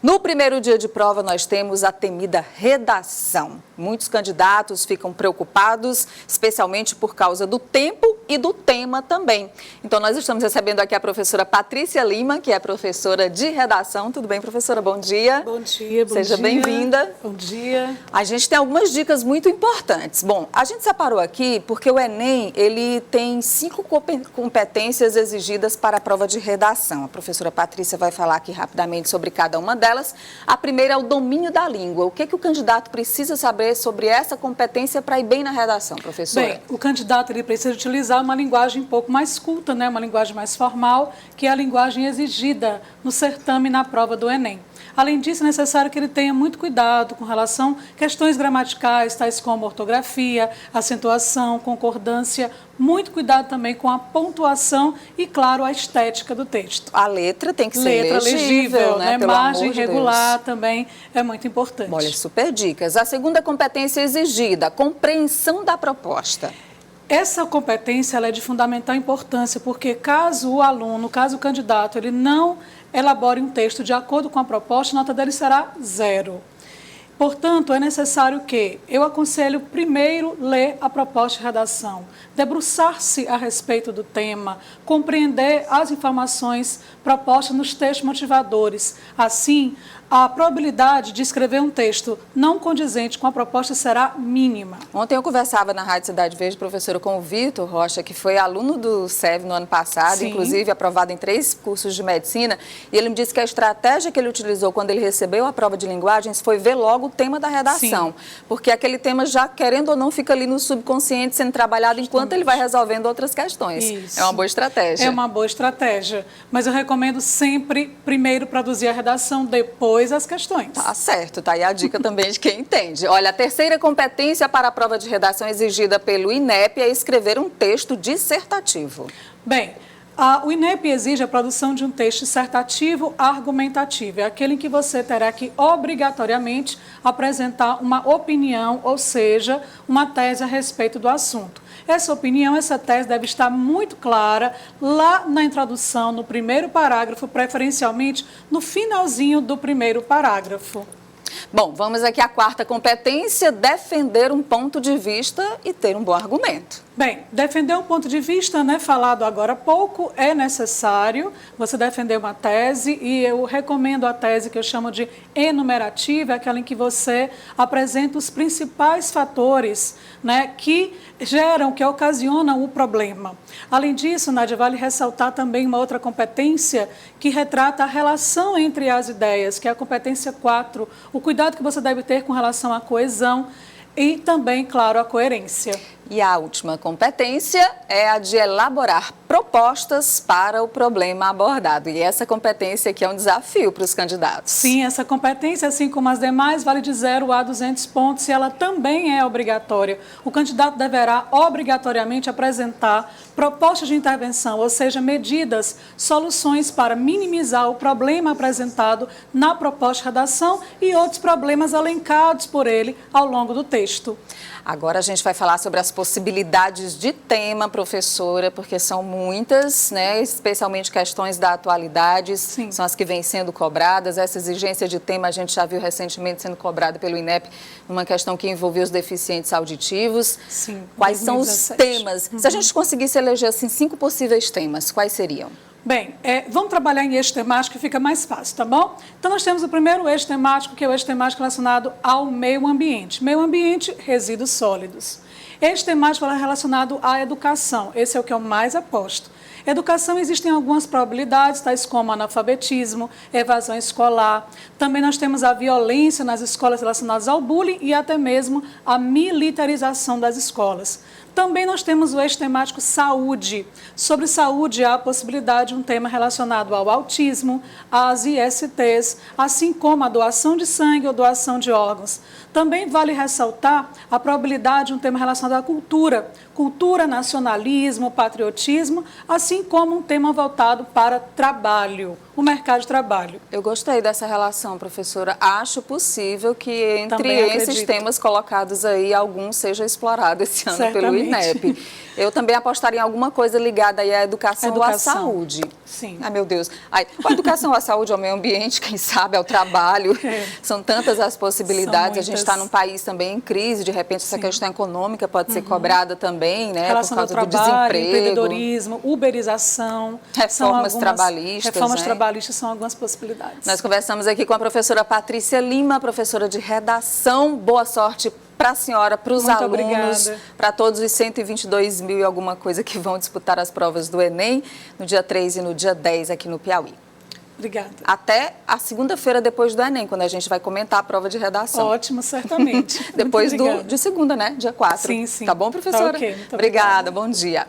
No primeiro dia de prova, nós temos a temida redação. Muitos candidatos ficam preocupados, especialmente por causa do tempo e do tema também. Então, nós estamos recebendo aqui a professora Patrícia Lima, que é professora de redação. Tudo bem, professora? Bom dia. Bom dia, bom dia. Seja bem-vinda. Bom dia. A gente tem algumas dicas muito importantes. Bom, a gente separou aqui porque o Enem, ele tem 5 competências exigidas para a prova de redação. A professora Patrícia vai falar aqui rapidamente sobre cada uma delas. A primeira é o domínio da língua. O que o candidato precisa saber sobre essa competência para ir bem na redação, professora? Bem, o candidato ele precisa utilizar uma linguagem um pouco mais culta, né? Uma linguagem mais formal, que é a linguagem exigida no certame e na prova do Enem. Além disso, é necessário que ele tenha muito cuidado com relação a questões gramaticais, tais como ortografia, acentuação, concordância, muito cuidado também com a pontuação e, claro, a estética do texto. A letra tem que ser legível, né? Margem regular também é muito importante. Olha, super dicas. A segunda competência exigida, a compreensão da proposta. Essa competência ela é de fundamental importância, porque caso o aluno, caso o candidato, ele não elabore um texto de acordo com a proposta, a nota dele será 0. Portanto, é necessário que eu aconselho primeiro ler a proposta de redação, debruçar-se a respeito do tema, compreender as informações propostas nos textos motivadores. Assim, a probabilidade de escrever um texto não condizente com a proposta será mínima. Ontem eu conversava na Rádio Cidade Verde, professora, com o Vitor Rocha, que foi aluno do SEV no ano passado, Sim. Inclusive aprovado em 3 cursos de medicina, e ele me disse que a estratégia que ele utilizou quando ele recebeu a prova de linguagens foi ver logo o tema da redação, Sim. Porque aquele tema já, querendo ou não, fica ali no subconsciente sendo trabalhado enquanto ele vai resolvendo outras questões. Isso. É uma boa estratégia. É uma boa estratégia, mas eu recomendo sempre primeiro produzir a redação, depois as questões. Tá certo, tá aí a dica também de quem entende. Olha, a terceira competência para a prova de redação exigida pelo INEP é escrever um texto dissertativo. Bem, o INEP exige a produção de um texto dissertativo argumentativo. É aquele em que você terá que obrigatoriamente apresentar uma opinião, ou seja, uma tese a respeito do assunto. Essa opinião, essa tese deve estar muito clara lá na introdução, no primeiro parágrafo, preferencialmente no finalzinho do primeiro parágrafo. Bom, vamos aqui à quarta competência, defender um ponto de vista e ter um bom argumento. Bem, defender um ponto de vista, né, falado agora há pouco, é necessário você defender uma tese, e eu recomendo a tese que eu chamo de enumerativa, aquela em que você apresenta os principais fatores, né, que geram, que ocasionam o problema. Além disso, Nádia, vale ressaltar também uma outra competência que retrata a relação entre as ideias, que é a competência 4, o cuidado que você deve ter com relação à coesão e também, claro, a coerência. E a última competência é a de elaborar propostas para o problema abordado. E essa competência aqui é um desafio para os candidatos. Sim, essa competência, assim como as demais, vale de 0 a 200 pontos e ela também é obrigatória. O candidato deverá obrigatoriamente apresentar propostas de intervenção, ou seja, medidas, soluções para minimizar o problema apresentado na proposta de redação e outros problemas elencados por ele ao longo do texto. Agora a gente vai falar sobre as possibilidades de tema, professora, porque são muitas, né? Especialmente questões da atualidade, Sim. São as que vêm sendo cobradas. Essa exigência de tema a gente já viu recentemente sendo cobrada pelo INEP, numa questão que envolveu os deficientes auditivos. Sim, Quais 2017. são os temas? Se a gente conseguisse eleger assim 5 possíveis temas, quais seriam? Bem, vamos trabalhar em eixo temático que fica mais fácil, tá bom? Então, nós temos o primeiro eixo temático, que é o eixo temático relacionado ao meio ambiente. Meio ambiente, resíduos sólidos. Eixo temático é relacionado à educação. Esse é o que eu mais aposto. Educação, existem algumas probabilidades, tais como analfabetismo, evasão escolar. Também nós temos a violência nas escolas relacionadas ao bullying e até mesmo a militarização das escolas. Também nós temos o eixo temático saúde. Sobre saúde, há a possibilidade de um tema relacionado ao autismo, às ISTs, assim como a doação de sangue ou doação de órgãos. Também vale ressaltar a probabilidade de um tema relacionado à cultura, nacionalismo, patriotismo, assim como um tema voltado para trabalho, o mercado de trabalho. Eu gostei dessa relação, professora. Acho possível que entre esses temas colocados aí, algum seja explorado esse ano pelo INEP. INEP. Eu também apostaria em alguma coisa ligada aí à educação ou à saúde. Sim. Ai, meu Deus. Ai, a educação, à saúde, ao meio ambiente, quem sabe, ao trabalho. São tantas as possibilidades. A gente está num país também em crise, de repente essa questão econômica pode ser cobrada também, né? Relação por ao causa do trabalho, desemprego. empreendedorismo, uberização. Reformas trabalhistas. Reformas né? trabalhistas são algumas possibilidades. Nós conversamos aqui com a professora Patrícia Lima, professora de redação. Boa sorte para a senhora, para os alunos, para todos os 122 mil e alguma coisa que vão disputar as provas do Enem no dia 3 e no dia 10 aqui no Piauí. Obrigada. Até a segunda-feira depois do Enem, quando a gente vai comentar a prova de redação. Ótimo, certamente. Depois de segunda, né? Dia 4. Sim, sim. Tá bom, professora? Tá ok, muito obrigada, bom dia.